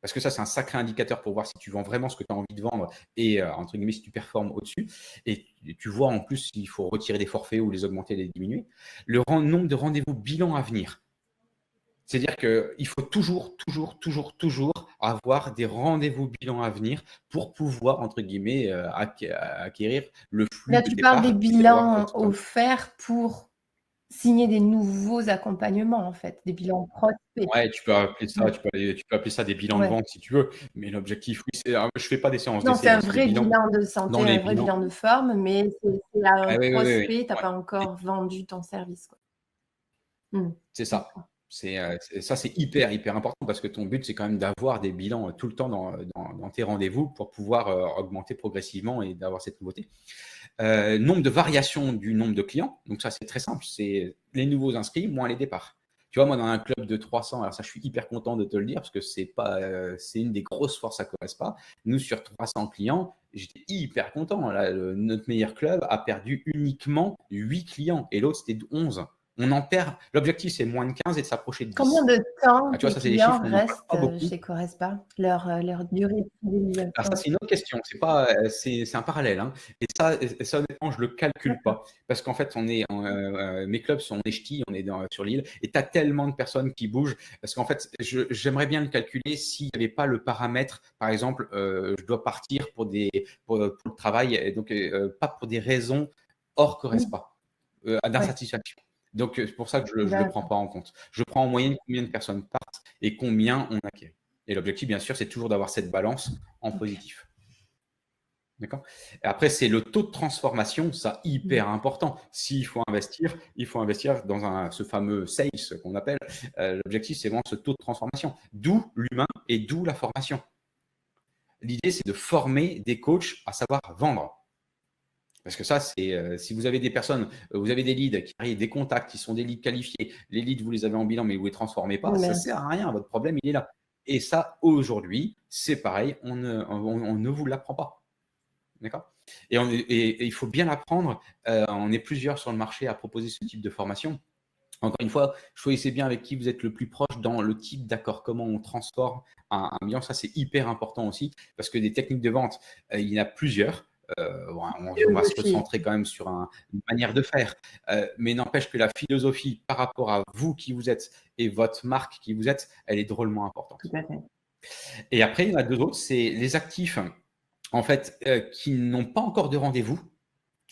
Parce que ça, c'est un sacré indicateur pour voir si tu vends vraiment ce que tu as envie de vendre et, entre guillemets, si tu performes au-dessus. Et tu vois en plus s'il faut retirer des forfaits ou les augmenter, les diminuer. Le nombre de rendez-vous bilan à venir. C'est-à-dire qu'il faut toujours avoir des rendez-vous bilan à venir pour pouvoir, entre guillemets, acquérir le flux Là, de tu parles des départ qu'il va y avoir bilans tout en. offerts pour signer des nouveaux accompagnements, en fait, des bilans prospects. Ouais, tu peux appeler ça, des bilans de Ouais. vente si tu veux. Mais l'objectif, oui, je fais pas des séances Non, c'est d'essai, un hein, c'est des vrai bilans. bilan de Dans santé, les un vrai bilans. bilan de forme, mais c'est à un Ah, oui, oui, oui, oui. prospect, tu n'as Ouais. pas encore vendu ton service, quoi. C'est ça. D'accord. Ça, c'est hyper important parce que ton but, c'est quand même d'avoir des bilans tout le temps dans tes rendez-vous pour pouvoir augmenter progressivement et d'avoir cette nouveauté. Nombre de variations du nombre de clients. Donc ça, c'est très simple. C'est les nouveaux inscrits moins les départs. Tu vois, moi, dans un club de 300, alors ça, je suis hyper content de te le dire parce que c'est une des grosses forces à Correspa. Nous, sur 300 clients, j'étais hyper content. Là, notre meilleur club a perdu uniquement 8 clients et l'autre, c'était 11. On en perd. L'objectif, c'est moins de 15 et de s'approcher de 10. Combien de temps Ah, tu vois, tes ça, c'est des chiffres, clients on n'en parle pas restent beaucoup. chez Correspa? Leur durée de Alors ça, fidélisation? c'est une autre question. C'est pas, c'est un parallèle, hein. Et ça, honnêtement, je le calcule D'accord. pas parce qu'en fait, mes clubs sont des ch'tis, on est sur l'île et tu as tellement de personnes qui bougent parce qu'en fait, j'aimerais bien le calculer s'il n'y avait pas le paramètre, par exemple, je dois partir pour le travail et donc pas pour des raisons hors Oui, Correspa, ouais, d'insatisfaction. Donc c'est pour ça que je le prends d'accord. pas en compte. Je prends en moyenne combien de personnes partent et combien on acquiert. Et l'objectif, bien sûr, c'est toujours d'avoir cette balance en OK. positif. D'accord. Et après, c'est le taux de transformation, ça hyper important. S'il faut investir, il faut investir dans ce fameux sales qu'on appelle. L'objectif, c'est vraiment ce taux de transformation. D'où l'humain et d'où la formation. L'idée, c'est de former des coachs à savoir vendre. Parce que ça, c'est si vous avez des personnes, vous avez des leads qui arrivent, des contacts qui sont des leads qualifiés, les leads, vous les avez en bilan, mais vous ne les transformez pas, ça ne Bien sert sûr. à rien. Votre problème, il est là. Et ça, aujourd'hui, c'est pareil, on ne vous l'apprend pas. D'accord. Et il faut bien l'apprendre. On est plusieurs sur le marché à proposer ce type de formation. Encore une fois, choisissez bien avec qui vous êtes le plus proche dans le type d'accord, comment on transforme un bilan. Ça, c'est hyper important aussi parce que des techniques de vente, il y en a plusieurs. On va se Philosophie. recentrer quand même sur une manière de faire. Mais n'empêche que la philosophie par rapport à vous qui vous êtes et votre marque qui vous êtes, elle est drôlement Tout importante. à fait. Et après, il y en a deux autres, c'est les actifs en fait, qui n'ont pas encore de rendez-vous.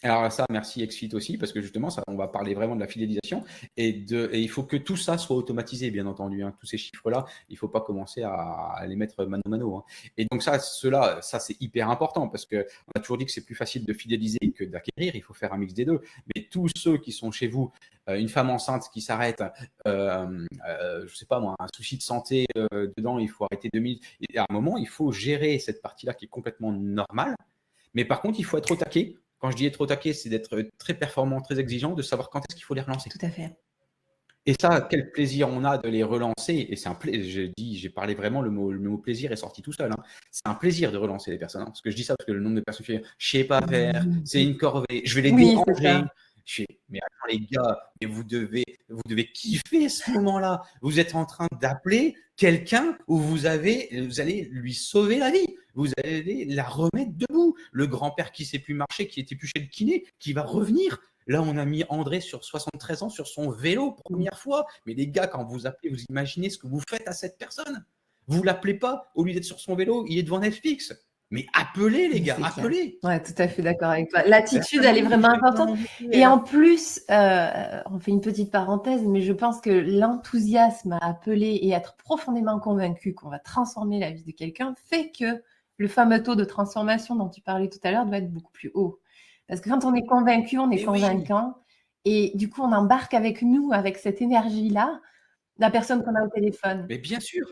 Alors ça, merci Exfit aussi, parce que justement, ça, on va parler vraiment de la fidélisation et il faut que tout ça soit automatisé, bien entendu. Tous ces chiffres-là, il ne faut pas commencer à les mettre mano. Et donc ça, c'est hyper important parce qu'on a toujours dit que c'est plus facile de fidéliser que d'acquérir. Il faut faire un mix des deux. Mais tous ceux qui sont chez vous, une femme enceinte qui s'arrête, je ne sais pas moi, un souci de santé dedans, il faut arrêter 2000. Et à un moment, il faut gérer cette partie-là qui est complètement normale. Mais par contre, il faut être au taquet. Quand je dis être au taquet, c'est d'être très performant, très exigeant, de savoir quand est-ce qu'il faut les relancer. Tout à fait. Et ça, quel plaisir on a de les relancer. Et c'est un plaisir, j'ai parlé vraiment, le mot plaisir est sorti tout seul. C'est un plaisir de relancer les personnes. Parce que je dis ça parce que le nombre de personnes qui disent je sais pas faire, c'est une corvée, je vais les Oui, c'est déranger. ça. Mais attends les gars, mais vous devez kiffer ce moment-là. Vous êtes en train d'appeler quelqu'un où vous allez lui sauver la vie. Vous allez la remettre debout. Le grand-père qui ne sait plus marcher, qui était plus chez le kiné, qui va revenir. Là, on a mis André sur 73 ans sur son vélo, première fois. Mais les gars, quand vous appelez, vous imaginez ce que vous faites à cette personne. Vous ne l'appelez pas, au lieu d'être sur son vélo, il est devant Netflix. Mais appelez les gars, appelez. Ouais, tout à fait d'accord avec toi. L'attitude, elle est vraiment importante. Et en plus, on fait une petite parenthèse, mais je pense que l'enthousiasme à appeler et être profondément convaincu qu'on va transformer la vie de quelqu'un fait que le fameux taux de transformation dont tu parlais tout à l'heure doit être beaucoup plus haut. Parce que quand on est convaincu, on est convaincant. Et du coup, on embarque avec nous, avec cette énergie-là, la personne qu'on a au téléphone. Mais bien sûr.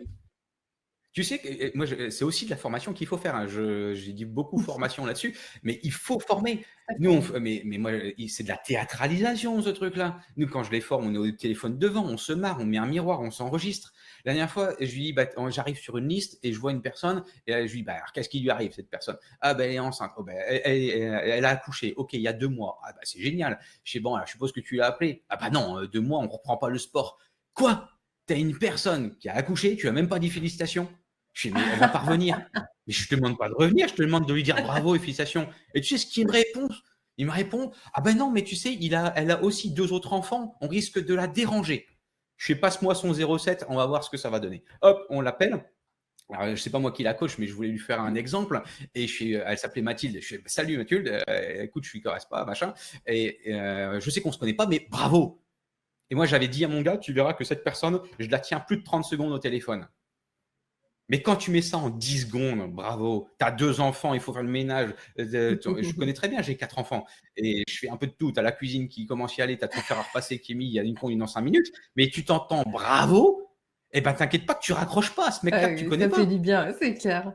Tu sais que moi, c'est aussi de la formation qu'il faut faire. J'ai dit beaucoup formation là-dessus, mais il faut former. Nous, mais moi, c'est de la théâtralisation, ce truc-là. Nous, quand je les forme, on est au téléphone devant, on se marre, on met un miroir, on s'enregistre. La dernière fois, je lui dis, j'arrive sur une liste et je vois une personne, et je lui dis, alors, qu'est-ce qui lui arrive, cette personne? Ah, elle est enceinte. Oh, elle a accouché. OK, il y a 2 mois. Ah, c'est génial. Je sais, bon, alors, je suppose que tu l'as appelé. Ah, non, 2 mois, on ne reprend pas le sport. Quoi? T'as une personne qui a accouché, tu n'as même pas dit félicitations. Je dis, mais elle va pas revenir. Mais je te demande pas de revenir, je te demande de lui dire bravo et félicitations. Et tu sais ce qu'il me répond? Il me répond, ah ben non, mais tu sais, elle a aussi 2 autres enfants, on risque de la déranger. Je fais, passe-moi son 07, on va voir ce que ça va donner. Hop, on l'appelle. Alors, je sais pas moi qui la coach, mais je voulais lui faire un exemple. Et elle s'appelait Mathilde. Je fais, salut Mathilde, écoute, je suis Correspa, machin. Et je sais qu'on se connaît pas, mais bravo. Et moi, j'avais dit à mon gars, tu verras que cette personne, je la tiens plus de 30 secondes au téléphone. Mais quand tu mets ça en 10 secondes, bravo, tu as 2 enfants, il faut faire le ménage. Je connais très bien, j'ai 4 enfants et je fais un peu de tout. Tu as la cuisine qui commence à y aller, tu as ton fer à repasser qui est mis, il y a une conduite dans 5 minutes, mais tu t'entends bravo, et t'inquiète pas que tu raccroches pas à ce mec-là que tu connais Ça fait pas. du bien, c'est clair.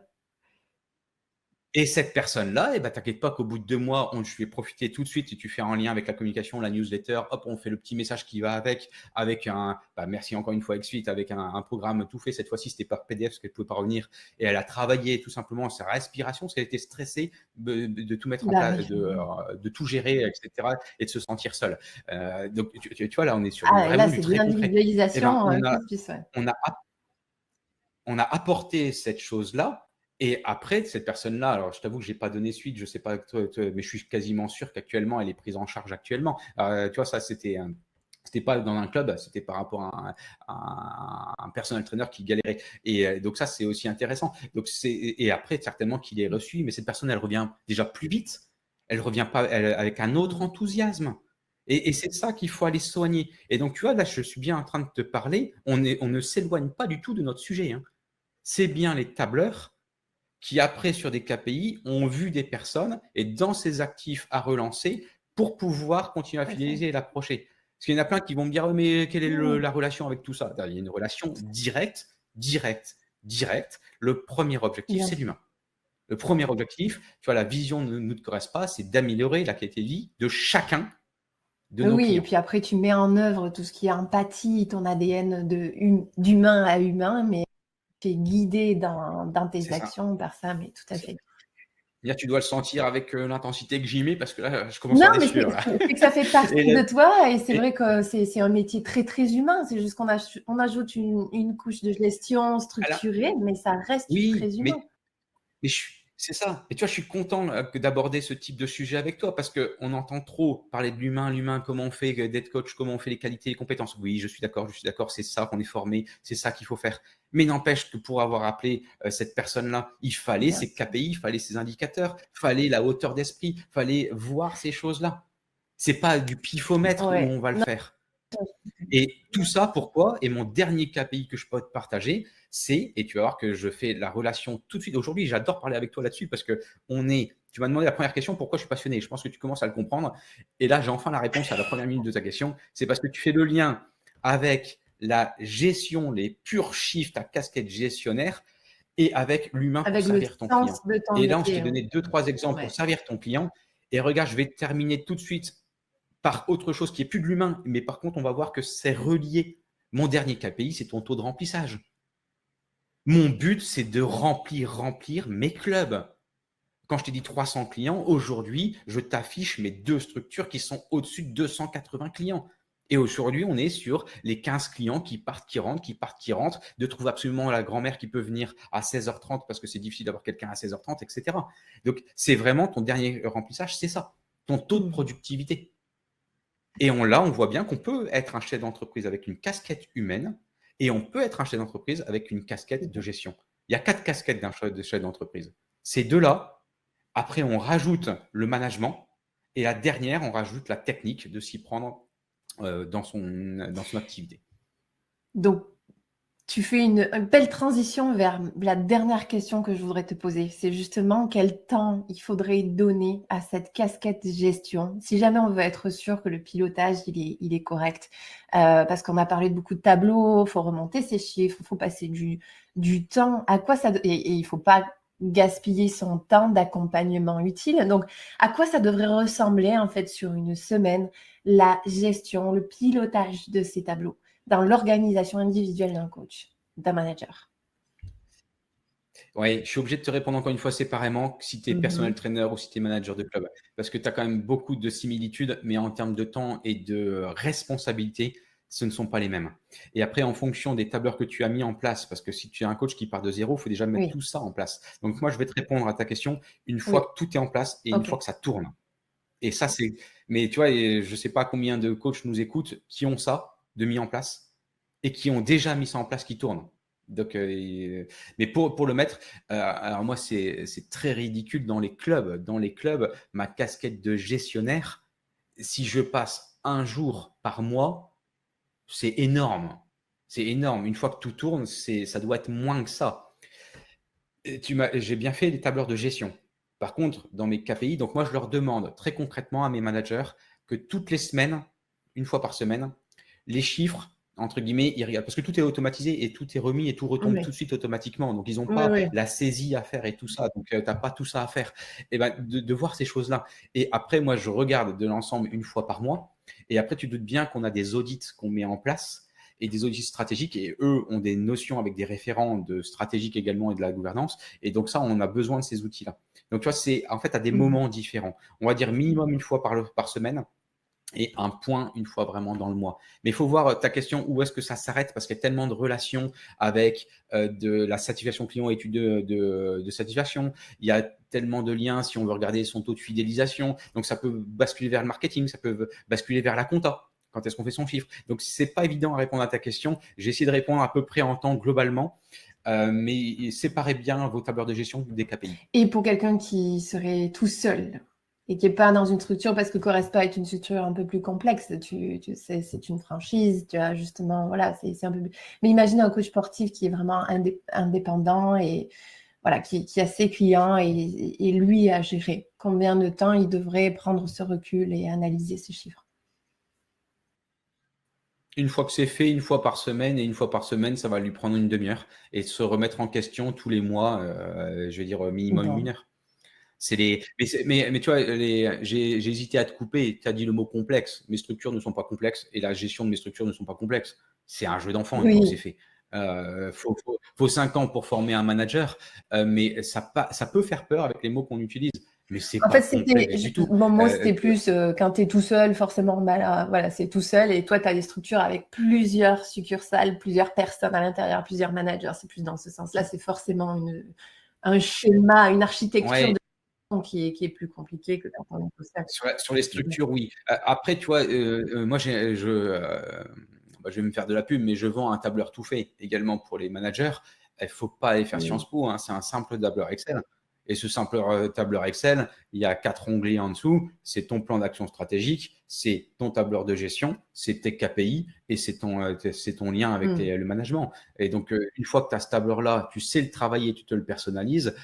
Et cette personne-là, eh ben, t'inquiète pas qu'au bout de 2 mois, je vais profiter tout de suite et tu fais un lien avec la communication, la newsletter, hop, on fait le petit message qui va avec un, merci encore une fois XSuite, avec un programme tout fait. Cette fois-ci, c'était par PDF parce qu'elle ne pouvait pas revenir. Et elle a travaillé tout simplement sa respiration parce qu'elle était stressée de tout mettre en Bah place, oui. de tout gérer, etc. et de se sentir seule. Donc, tu vois, là, on est sur Ah, là, vraiment du c'est de très concret. Eh ben, l'individualisation plus, ouais. on a apporté cette chose-là. Et après, cette personne-là, alors je t'avoue que je n'ai pas donné suite, je ne sais pas, mais je suis quasiment sûr qu'actuellement, elle est prise en charge actuellement. Tu vois, ça, c'était pas dans un club, c'était par rapport à un personal trainer qui galérait. Et donc ça, c'est aussi intéressant. Donc et après, certainement qu'il est reçu, mais cette personne, elle revient déjà plus vite. Elle revient pas avec un autre enthousiasme. Et c'est ça qu'il faut aller soigner. Et donc, tu vois, là, je suis bien en train de te parler. On ne s'éloigne pas du tout de notre sujet, hein. C'est bien les tableurs qui, après, sur des KPI, ont vu des personnes et dans ces actifs à relancer pour pouvoir continuer à fidéliser et l'approcher. Parce qu'il y en a plein qui vont me dire, mais quelle est la relation avec tout ça? Il y a une relation directe, directe, directe. Le premier objectif, Bien c'est sûr. l'humain. Le premier objectif, tu vois, la vision ne nous correspond pas, c'est d'améliorer la qualité de vie de chacun de nos Oui, et clients. puis après, tu mets en œuvre tout ce qui est empathie, ton ADN d'humain à humain, mais tu es guidé dans tes C'est ça. actions par ça, mais tout à fait. Tu dois le sentir avec l'intensité que j'y mets parce que là, je commence Non, à avoir des mais sueurs. Là. c'est que ça fait partie Et, de toi et c'est et- vrai que c'est un métier très, très humain. C'est juste on ajoute une couche de gestion alors, structurée, mais ça reste oui, très humain. mais c'est ça. Et tu vois, je suis content d'aborder ce type de sujet avec toi parce qu'on entend trop parler de l'humain, comment on fait d'être coach, comment on fait les qualités, les compétences. Oui, je suis d'accord, c'est ça qu'on est formé, c'est ça qu'il faut faire. Mais n'empêche que pour avoir appelé cette personne-là, il fallait Bien ses sûr. KPI, il fallait ses indicateurs, il fallait la hauteur d'esprit, il fallait voir ces choses-là. C'est pas du pifomètre où Ouais. on va le Non, faire. Et tout ça, pourquoi? Et mon dernier KPI que je peux te partager, c'est, et tu vas voir que je fais la relation tout de suite. Aujourd'hui, j'adore parler avec toi là-dessus parce que tu m'as demandé la première question, pourquoi je suis passionné? Je pense que tu commences à le comprendre. Et là, j'ai enfin la réponse à la première minute de ta question. C'est parce que tu fais le lien avec la gestion, les purs chiffres, ta casquette gestionnaire et avec l'humain pour avec le servir ton client. sens de ton Et là, je t'ai métier, hein. donné 2, 3 exemples pour Ouais. servir ton client. Et regarde, je vais terminer tout de suite par autre chose qui est plus de l'humain, mais par contre, on va voir que c'est relié. Mon dernier KPI, c'est ton taux de remplissage. Mon but, c'est de remplir mes clubs. Quand je t'ai dit 300 clients, aujourd'hui, je t'affiche mes 2 structures qui sont au-dessus de 280 clients. Et aujourd'hui, on est sur les 15 clients qui partent, qui rentrent, de trouver absolument la grand-mère qui peut venir à 16h30 parce que c'est difficile d'avoir quelqu'un à 16h30, etc. Donc, c'est vraiment ton dernier remplissage, c'est ça, ton taux de productivité. Et là, on voit bien qu'on peut être un chef d'entreprise avec une casquette humaine et on peut être un chef d'entreprise avec une casquette de gestion. Il y a 4 casquettes d'un chef d'entreprise. Ces deux-là, après, on rajoute le management et la dernière, on rajoute la technique de s'y prendre dans son activité. Donc, tu fais une belle transition vers la dernière question que je voudrais te poser. C'est justement quel temps il faudrait donner à cette casquette gestion, si jamais on veut être sûr que le pilotage, il est correct. Parce qu'on a parlé de beaucoup de tableaux, il faut remonter ses chiffres, il faut passer du temps. À quoi ça et il ne faut pas gaspiller son temps d'accompagnement utile. Donc, à quoi ça devrait ressembler en fait sur une semaine, la gestion, le pilotage de ces tableaux dans l'organisation individuelle d'un coach, d'un manager? Oui, je suis obligé de te répondre encore une fois séparément si tu es personnel trainer ou si tu es manager de club. Parce que tu as quand même beaucoup de similitudes, mais en termes de temps et de responsabilité, ce ne sont pas les mêmes. Et après, en fonction des tableurs que tu as mis en place, parce que si tu es un coach qui part de zéro, il faut déjà mettre Oui, tout ça en place. Donc moi, je vais te répondre à ta question une oui, fois que tout est en place et une OK. fois que ça tourne. Et ça, c'est. Mais tu vois, je ne sais pas combien de coachs nous écoutent qui ont ça de mis en place et qui ont déjà mis ça en place qui tourne. Donc, mais pour le mettre, alors moi, c'est très ridicule dans les clubs. Dans les clubs, ma casquette de gestionnaire, si je passe un jour par mois, c'est énorme. C'est énorme. Une fois que tout tourne, ça doit être moins que ça. J'ai bien fait les tableurs de gestion. Par contre, dans mes KPI, donc moi, je leur demande très concrètement à mes managers que toutes les semaines, une fois par semaine, les chiffres entre guillemets, ils regardent parce que tout est automatisé et tout est remis et tout retombe tout Oui, de suite automatiquement. Donc, ils n'ont oui, pas oui. la saisie à faire et tout ça. Donc, tu n'as pas tout ça à faire. Et ben, de voir ces choses-là. Et après, moi, je regarde de l'ensemble une fois par mois. Et après, tu doutes bien qu'on a des audits qu'on met en place et des audits stratégiques. Et eux ont des notions avec des référents de stratégique également et de la gouvernance. Et donc, ça, on a besoin de ces outils-là. Donc, tu vois, c'est en fait à des Mhm. moments différents. On va dire minimum une fois par semaine et un point une fois vraiment dans le mois. Mais il faut voir ta question, où est-ce que ça s'arrête, parce qu'il y a tellement de relations avec de la satisfaction client, études de satisfaction. Il y a tellement de liens si on veut regarder son taux de fidélisation. Donc, ça peut basculer vers le marketing, ça peut basculer vers la compta. Quand est-ce qu'on fait son chiffre? Donc, c'est pas évident à répondre à ta question. J'ai essayé de répondre à peu près en temps globalement, mais séparez bien vos tableurs de gestion des KPI. Et pour quelqu'un qui serait tout seul et qui n'est pas dans une structure, parce que Correspa est une structure un peu plus complexe, tu sais, c'est une franchise, tu as justement, voilà, c'est un peu plus... Mais imagine un coach sportif qui est vraiment indépendant et voilà, qui a ses clients et lui à gérer. Combien de temps il devrait prendre ce recul et analyser ces chiffres? Une fois que c'est fait, une fois par semaine, et une fois par semaine, ça va lui prendre une demi-heure et se remettre en question tous les mois, je vais dire minimum une Bon. heure. Mais tu vois, j'ai hésité à te couper. Tu as dit le mot complexe. Mes structures ne sont pas complexes et la gestion de mes structures ne sont pas complexes. C'est un jeu d'enfant une fois que c'est Oui. fait. Faut 5 ans pour former un manager, mais ça peut faire peur avec les mots qu'on utilise, mais c'est En pas fait, c'était, complexe du tout. mon mot, c'était plus quand tu es tout seul, forcément, voilà, c'est tout seul. Et toi, tu as des structures avec plusieurs succursales, plusieurs personnes à l'intérieur, plusieurs managers. C'est plus dans ce sens-là. C'est forcément un schéma, une architecture Ouais, qui est plus compliquée que quand on est tout seul. sur les structures, oui. Après, tu vois, moi, bah, je vais me faire de la pub, mais je vends un tableur tout fait également pour les managers. Il ne faut pas aller faire Oui. Sciences Po, hein, c'est un simple tableur Excel. Et ce simple tableur Excel, il y a 4 onglets en dessous. C'est ton plan d'action stratégique, c'est ton tableur de gestion, c'est tes KPI et c'est ton lien avec Mm. le management. Et donc, une fois que tu as ce tableur-là, tu sais le travailler, tu te le personnalises.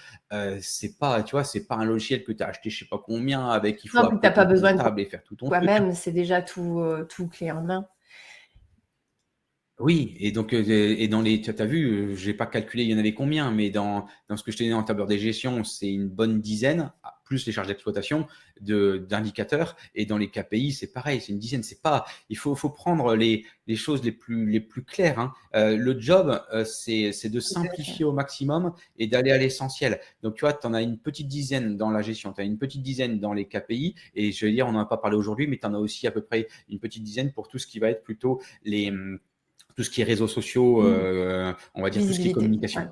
C'est pas, tu vois, c'est pas un logiciel que tu as acheté je sais pas combien avec il faut Non, puis tu n'as appeler pas ton besoin de comptable et faire tout ton truc. toi-même. C'est déjà tout clé en main. Oui, et donc, et dans les, tu as vu, j'ai pas calculé il y en avait combien, mais dans ce que je t'ai dit en tableur des gestions, c'est une bonne dizaine, plus les charges d'exploitation d'indicateurs. Et dans les KPI, c'est pareil, c'est une dizaine. C'est pas, faut prendre les choses les plus claires, hein. Le job, c'est de Tout à fait. simplifier au maximum et d'aller à l'essentiel. Donc, tu vois, tu en as une petite dizaine dans la gestion, tu as une petite dizaine dans les KPI, et je vais dire, on n'en a pas parlé aujourd'hui, mais tu en as aussi à peu près une petite dizaine pour tout ce qui va être plutôt tout ce qui est réseaux sociaux, Mm. on va dire tout ce qui est Visibilité. communication. Ouais.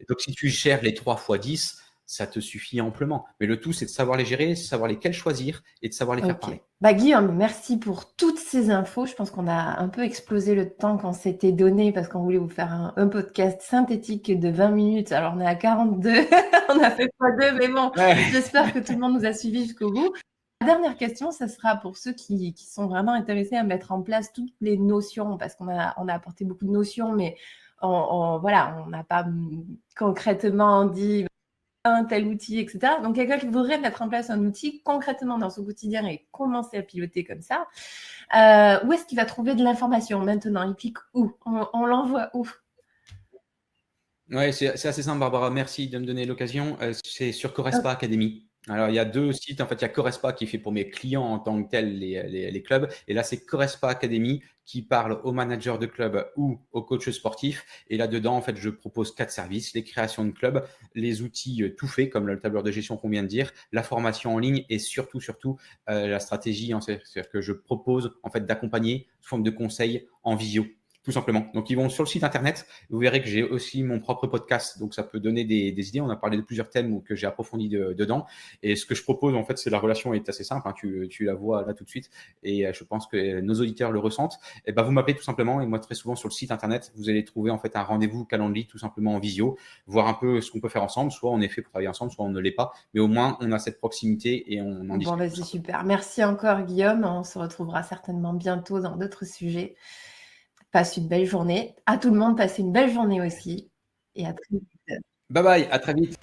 Et donc, si tu gères les 3 fois 10, ça te suffit amplement. Mais le tout, c'est de savoir les gérer, de savoir lesquels choisir et de savoir les faire Ok. parler. Bah, Guillaume, merci pour toutes ces infos. Je pense qu'on a un peu explosé le temps qu'on s'était donné parce qu'on voulait vous faire un podcast synthétique de 20 minutes. Alors, on est à 42. On a fait x2, mais bon, Ouais. j'espère que tout le monde nous a suivis jusqu'au bout. La dernière question, ça sera pour ceux qui sont vraiment intéressés à mettre en place toutes les notions, parce on a apporté beaucoup de notions, mais voilà, on n'a pas concrètement dit un tel outil, etc. Donc, quelqu'un qui voudrait mettre en place un outil concrètement dans son quotidien et commencer à piloter comme ça, où est-ce qu'il va trouver de l'information maintenant? Il clique où? On l'envoie où? Ouais, c'est assez simple, Barbara. Merci de me donner l'occasion. C'est sur Ok. Corespa Academy. Alors, il y a 2 sites. En fait, il y a Corespa qui fait pour mes clients en tant que tels les clubs. Et là, c'est Corespa Academy qui parle aux managers de clubs ou aux coachs sportifs. Et là-dedans, en fait, je propose 4 services: les créations de clubs, les outils tout faits, comme le tableur de gestion qu'on vient de dire, la formation en ligne et surtout, la stratégie. C'est-à-dire que je propose, en fait, d'accompagner sous forme de conseils en visio, tout simplement. Donc, ils vont sur le site internet. Vous verrez que j'ai aussi mon propre podcast, donc ça peut donner des idées. On a parlé de plusieurs thèmes que j'ai approfondis dedans. Et ce que je propose, en fait, c'est la relation est assez simple, hein. Tu la vois là tout de suite, et je pense que nos auditeurs le ressentent. Et ben, vous m'appelez tout simplement, et moi, très souvent sur le site internet, vous allez trouver en fait un rendez-vous Calendly, tout simplement en visio, voir un peu ce qu'on peut faire ensemble. Soit on est fait pour travailler ensemble, soit on ne l'est pas, mais au moins on a cette proximité et on en Bon, discute bah, tout c'est simplement. super. Merci encore, Guillaume. On se retrouvera certainement bientôt dans d'autres sujets. Passe une belle journée. À tout le monde, passez une belle journée aussi. Et à très vite. Bye bye, à très vite.